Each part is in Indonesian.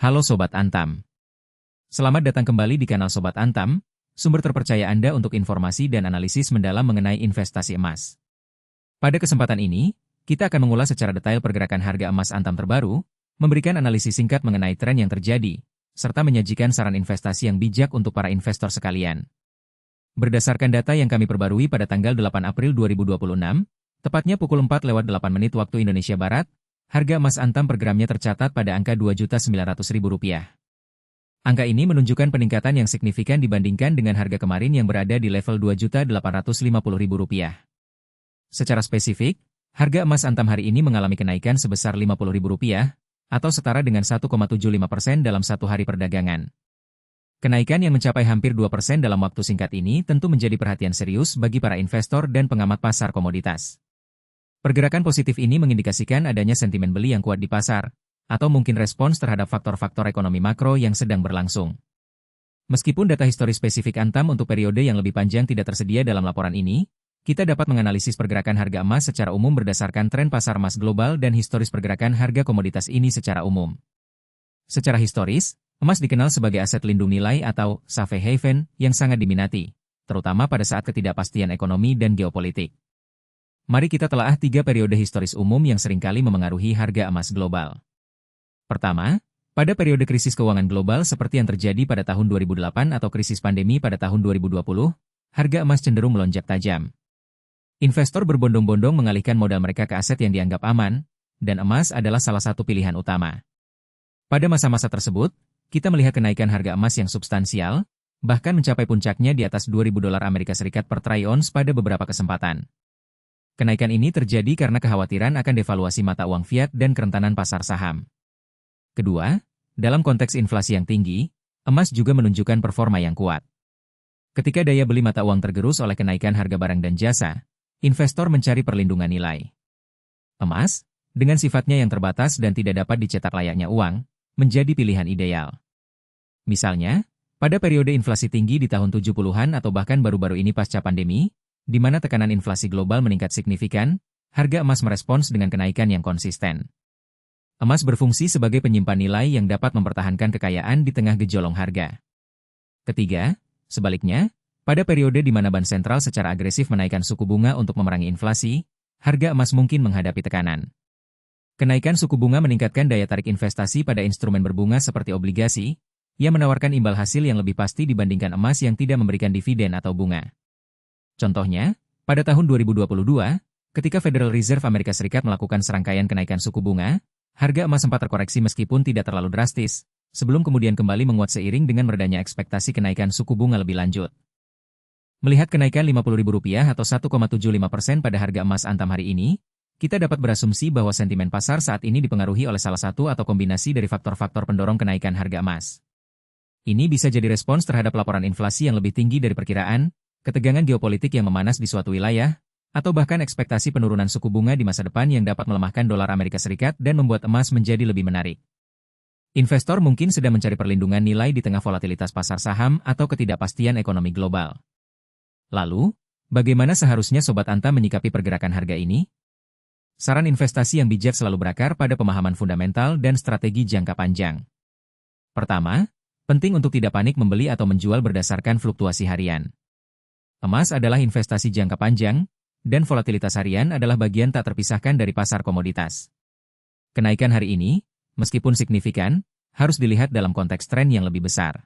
Halo Sobat Antam. Selamat datang kembali di kanal Sobat Antam, sumber terpercaya Anda untuk informasi dan analisis mendalam mengenai investasi emas. Pada kesempatan ini, kita akan mengulas secara detail pergerakan harga emas Antam terbaru, memberikan analisis singkat mengenai tren yang terjadi, serta menyajikan saran investasi yang bijak untuk para investor sekalian. Berdasarkan data yang kami perbarui pada tanggal 8 April 2026, tepatnya pukul 4:08 waktu Indonesia Barat, harga emas Antam per gramnya tercatat pada angka Rp2.900.000. Angka ini menunjukkan peningkatan yang signifikan dibandingkan dengan harga kemarin yang berada di level Rp2.850.000. Secara spesifik, harga emas Antam hari ini mengalami kenaikan sebesar Rp50.000, atau setara dengan 1,75% dalam satu hari perdagangan. Kenaikan yang mencapai hampir 2% dalam waktu singkat ini tentu menjadi perhatian serius bagi para investor dan pengamat pasar komoditas. Pergerakan positif ini mengindikasikan adanya sentimen beli yang kuat di pasar, atau mungkin respons terhadap faktor-faktor ekonomi makro yang sedang berlangsung. Meskipun data historis spesifik Antam untuk periode yang lebih panjang tidak tersedia dalam laporan ini, kita dapat menganalisis pergerakan harga emas secara umum berdasarkan tren pasar emas global dan historis pergerakan harga komoditas ini secara umum. Secara historis, emas dikenal sebagai aset lindung nilai atau safe haven yang sangat diminati, terutama pada saat ketidakpastian ekonomi dan geopolitik. Mari kita telaah 3 periode historis umum yang seringkali memengaruhi harga emas global. Pertama, pada periode krisis keuangan global seperti yang terjadi pada tahun 2008 atau krisis pandemi pada tahun 2020, harga emas cenderung melonjak tajam. Investor berbondong-bondong mengalihkan modal mereka ke aset yang dianggap aman, dan emas adalah salah satu pilihan utama. Pada masa-masa tersebut, kita melihat kenaikan harga emas yang substansial, bahkan mencapai puncaknya di atas $2.000 Amerika Serikat per troy ounce pada beberapa kesempatan. Kenaikan ini terjadi karena kekhawatiran akan devaluasi mata uang fiat dan kerentanan pasar saham. Kedua, dalam konteks inflasi yang tinggi, emas juga menunjukkan performa yang kuat. Ketika daya beli mata uang tergerus oleh kenaikan harga barang dan jasa, investor mencari perlindungan nilai. Emas, dengan sifatnya yang terbatas dan tidak dapat dicetak layaknya uang, menjadi pilihan ideal. Misalnya, pada periode inflasi tinggi di tahun 70-an atau bahkan baru-baru ini pasca pandemi, di mana tekanan inflasi global meningkat signifikan, harga emas merespons dengan kenaikan yang konsisten. Emas berfungsi sebagai penyimpan nilai yang dapat mempertahankan kekayaan di tengah gejolak harga. Ketiga, sebaliknya, pada periode di mana bank sentral secara agresif menaikkan suku bunga untuk memerangi inflasi, harga emas mungkin menghadapi tekanan. Kenaikan suku bunga meningkatkan daya tarik investasi pada instrumen berbunga seperti obligasi, yang menawarkan imbal hasil yang lebih pasti dibandingkan emas yang tidak memberikan dividen atau bunga. Contohnya, pada tahun 2022, ketika Federal Reserve Amerika Serikat melakukan serangkaian kenaikan suku bunga, harga emas sempat terkoreksi meskipun tidak terlalu drastis, sebelum kemudian kembali menguat seiring dengan meredanya ekspektasi kenaikan suku bunga lebih lanjut. Melihat kenaikan Rp50.000 atau 1,75% pada harga emas Antam hari ini, kita dapat berasumsi bahwa sentimen pasar saat ini dipengaruhi oleh salah satu atau kombinasi dari faktor-faktor pendorong kenaikan harga emas. Ini bisa jadi respons terhadap laporan inflasi yang lebih tinggi dari perkiraan, ketegangan geopolitik yang memanas di suatu wilayah, atau bahkan ekspektasi penurunan suku bunga di masa depan yang dapat melemahkan dolar Amerika Serikat dan membuat emas menjadi lebih menarik. Investor mungkin sedang mencari perlindungan nilai di tengah volatilitas pasar saham atau ketidakpastian ekonomi global. Lalu, bagaimana seharusnya Sobat Antam menyikapi pergerakan harga ini? Saran investasi yang bijak selalu berakar pada pemahaman fundamental dan strategi jangka panjang. Pertama, penting untuk tidak panik membeli atau menjual berdasarkan fluktuasi harian. Emas adalah investasi jangka panjang, dan volatilitas harian adalah bagian tak terpisahkan dari pasar komoditas. Kenaikan hari ini, meskipun signifikan, harus dilihat dalam konteks tren yang lebih besar.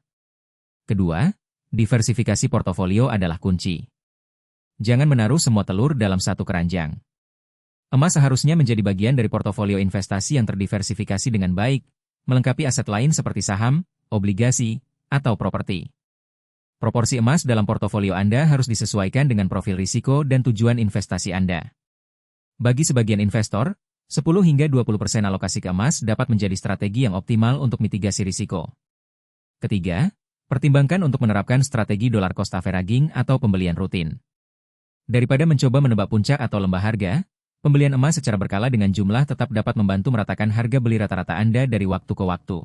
Kedua, diversifikasi portofolio adalah kunci. Jangan menaruh semua telur dalam satu keranjang. Emas seharusnya menjadi bagian dari portofolio investasi yang terdiversifikasi dengan baik, melengkapi aset lain seperti saham, obligasi, atau properti. Proporsi emas dalam portofolio Anda harus disesuaikan dengan profil risiko dan tujuan investasi Anda. Bagi sebagian investor, 10 hingga 20% alokasi ke emas dapat menjadi strategi yang optimal untuk mitigasi risiko. Ketiga, pertimbangkan untuk menerapkan strategi dollar cost averaging atau pembelian rutin. Daripada mencoba menebak puncak atau lembah harga, pembelian emas secara berkala dengan jumlah tetap dapat membantu meratakan harga beli rata-rata Anda dari waktu ke waktu.